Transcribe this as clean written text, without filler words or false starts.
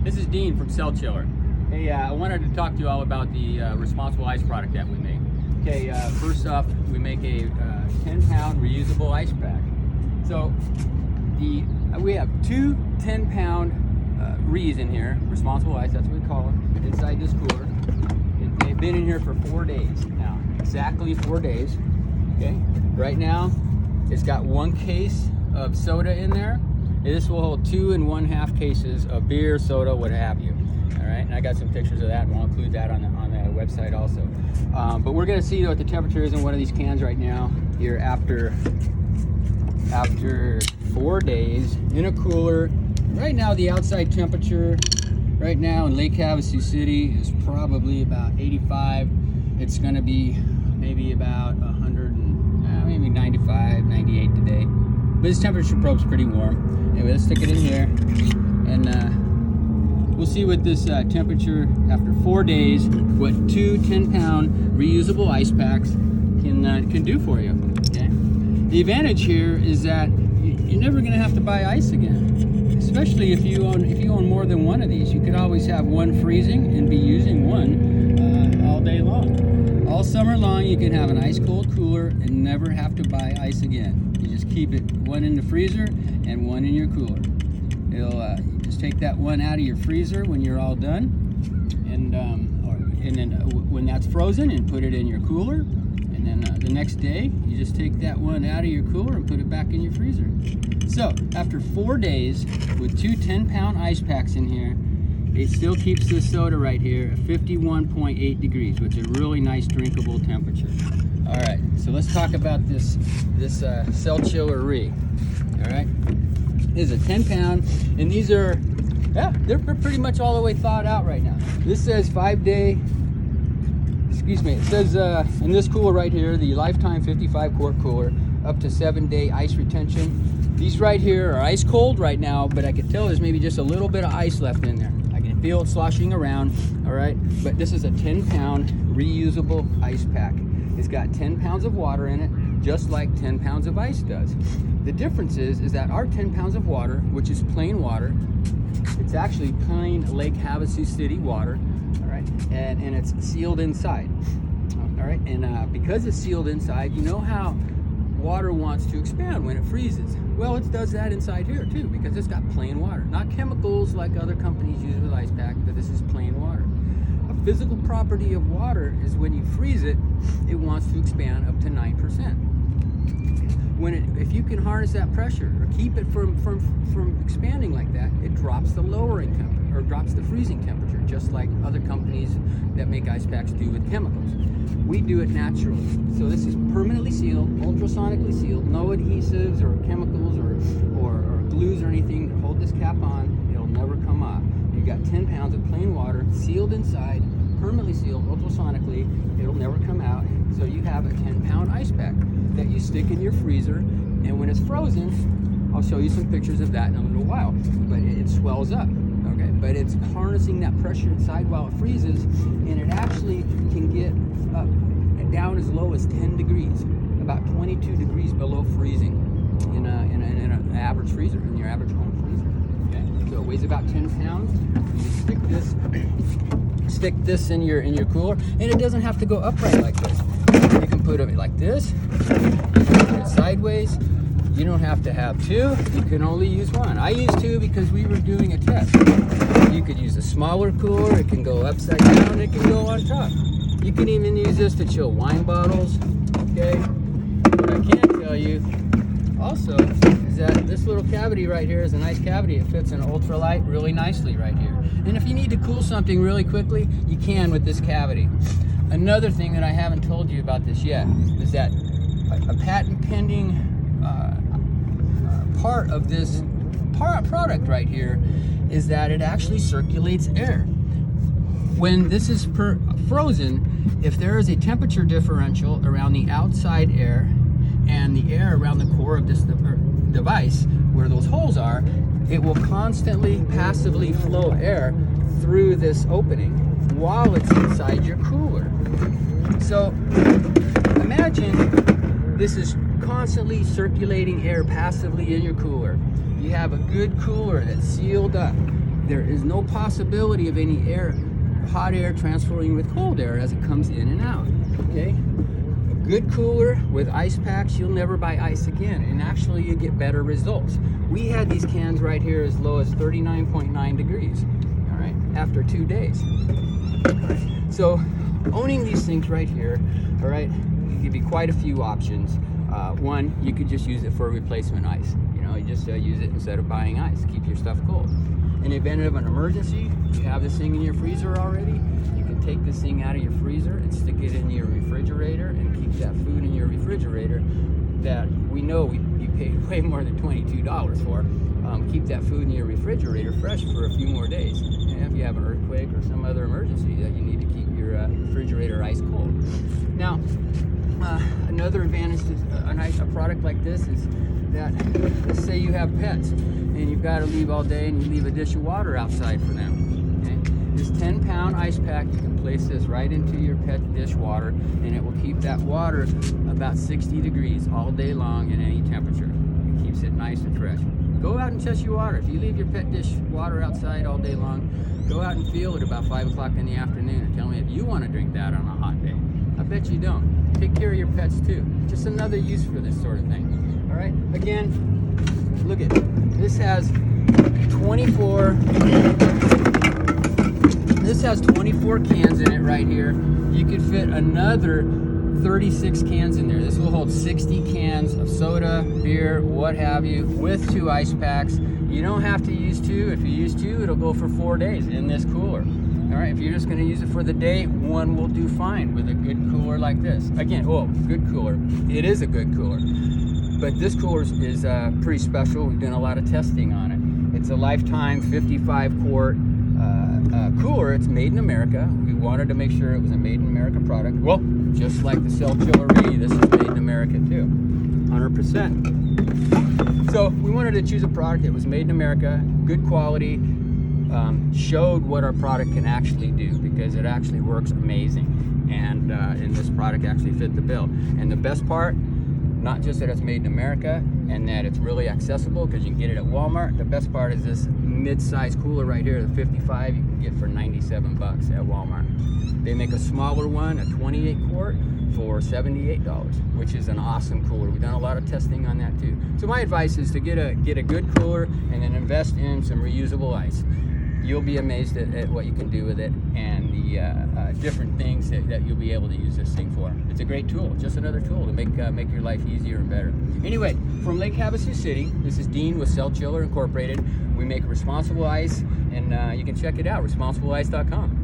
This is Dean from Cell Chiller. Hey, I wanted to talk to you all about the Responsible Ice product that we make. Okay, first off, we make a 10-pound reusable ice pack. So we have two 10-pound Rees in here, Responsible Ice, that's what we call them, inside this cooler. They've been in here for 4 days now, exactly 4 days. Okay, right now it's got 1 case of soda in there. This will hold 2 1/2 cases of beer, soda, what have you. All right, and I got some pictures of that, and we'll include that on the website also. But we're going to see what the temperature is in one of these cans right now. Here after 4 days in a cooler. Right now, the outside temperature right now in Lake Havasu City is probably about 85. It's going to be maybe about 100 and maybe 95, 98 today. But this temperature probe's pretty warm. Anyway, let's stick it in here, and we'll see what this temperature after 4 days, what 2 10-pound reusable ice packs can do for you. Okay. The advantage here is that you're never going to have to buy ice again, especially if you own more than one of these. You could always have one freezing and be using one all day long. All summer long, you can have an ice cold cooler and never have to buy ice again. You just keep it one in the freezer and one in your cooler. You just take that one out of your freezer when you're all done, and then when that's frozen, and put it in your cooler. And then the next day, you just take that one out of your cooler and put it back in your freezer. So after 4 days with 2 10-pound ice packs in here, it still keeps this soda right here at 51.8 degrees, which is a really nice drinkable temperature. All right, so let's talk about this Cell Chiller Re. All right, this is a 10-pound, and these are, yeah, they're pretty much all the way thawed out right now. This says 5-day. Excuse me, it says in this cooler right here, the LifeTIme 55-quart cooler, up to 7-day ice retention. These right here are ice cold right now, but I can tell there's maybe just a little bit of ice left in there. I can feel it sloshing around, all right? But this is a 10-pound reusable ice pack. It's got 10 pounds of water in it, just like 10 pounds of ice does. The difference is that our 10 pounds of water, which is plain water, it's actually plain Lake Havasu City water, all right, and it's sealed inside, all right, and because it's sealed inside, you know how water wants to expand when it freezes. Well, it does that inside here too, because it's got plain water, not chemicals like other companies use with ice pack, but this is plain water. A physical property of water is when you freeze it, it wants to expand up to 9%. If you can harness that pressure or keep it from expanding like that, it drops the lowering temperature, or drops the freezing temperature, just like other companies that make ice packs do with chemicals. We do it naturally. So this is permanently sealed, ultrasonically sealed, no adhesives or chemicals or glues or anything to hold this cap on. It'll never come off. You've got 10 pounds of plain water sealed inside, permanently sealed, ultrasonically. It'll never come out. So you have a 10-pound ice pack that you stick in your freezer, and when it's frozen, I'll show you some pictures of that in a little while, but it swells up, okay? But it's harnessing that pressure inside while it freezes, and it actually can get up down as low as 10 degrees, about 22 degrees below freezing in an average freezer, in your average home freezer, okay? So it weighs about 10 pounds. You just stick this in your cooler, and it doesn't have to go upright like this. You can put it like this, you can put it sideways. You don't have to have 2, you can only use 1. I used 2 because we were doing a test. You could use a smaller cooler, it can go upside down, it can go on top. You can even use this to chill wine bottles, okay? What I can tell you also is that this little cavity right here is a nice cavity. It fits an ultralight really nicely right here. And if you need to cool something really quickly, you can with this cavity. Another thing that I haven't told you about this yet is that a patent pending part of this product right here is that it actually circulates air. When this is frozen, if there is a temperature differential around the outside air and the air around the core of this device, where those holes are, it will constantly passively flow air through this opening while it's inside your cooler. So imagine this is constantly circulating air passively in your cooler. You have a good cooler that's sealed up. there is no possibility of any hot air transferring with cold air as it comes in and out, okay? A good cooler with ice packs, you'll never buy ice again, and actually you get better results. We had these cans right here as low as 39.9 degrees, all right, after 2 days. All right. So owning these things right here, all right, give you quite a few options. One, you could just use it for replacement ice. You know, you just use it instead of buying ice. Keep your stuff cold. In the event of an emergency, you have this thing in your freezer already. You can take this thing out of your freezer and stick it in your refrigerator and keep that food in your refrigerator that we know you paid way more than $22 for. Keep that food in your refrigerator fresh for a few more days. And if you have an earthquake or some other emergency that you need to keep your refrigerator ice cold. Now, another advantage to a product like this is that, let's say you have pets and you've got to leave all day and you leave a dish of water outside for them. Okay? This 10-pound ice pack, you can place this right into your pet dishwater and it will keep that water about 60 degrees all day long in any temperature. It keeps it nice and fresh. Go out and test your water. If you leave your pet dish water outside all day long, go out and feel it about 5 o'clock in the afternoon and tell me if you want to drink that on a hot day. I bet you don't. Take care of your pets too. Just another use for this sort of thing. All right. Again, look at this has 24. This has 24 cans in it right here. You could fit another 36 cans in there. This will hold 60 cans of soda, beer, what have you, with 2 ice packs. You don't have to use 2. If you use 2, it'll go for 4 days in this cooler. All right, if you're just going to use it for the day, 1 will do fine with a good cooler like this. Again, good cooler. It is a good cooler. But this cooler is pretty special. We've done a lot of testing on it. It's a LifeTIme 55-quart cooler. It's made in America. We wanted to make sure it was a made in America product. Well, just like the Cell Chillery, this is made in America too, 100%. So we wanted to choose a product that was made in America, good quality, showed what our product can actually do, because it actually works amazing, and this product actually fit the bill. And the best part, not just that it's made in America and that it's really accessible because you can get it at Walmart. The best part is this mid-size cooler right here, the 55, you can get for 97 bucks at Walmart. They make a smaller one, a 28 quart, for $78, which is an awesome cooler. We've done a lot of testing on that too. So my advice is to get a good cooler and then invest in some reusable ice. You'll be amazed at what you can do with it and the different things that you'll be able to use this thing for. It's a great tool, just another tool to make your life easier and better. Anyway, from Lake Havasu City, this is Dean with Cell Chiller Incorporated. We make Reusable Ice, and you can check it out, ReusableIce.com.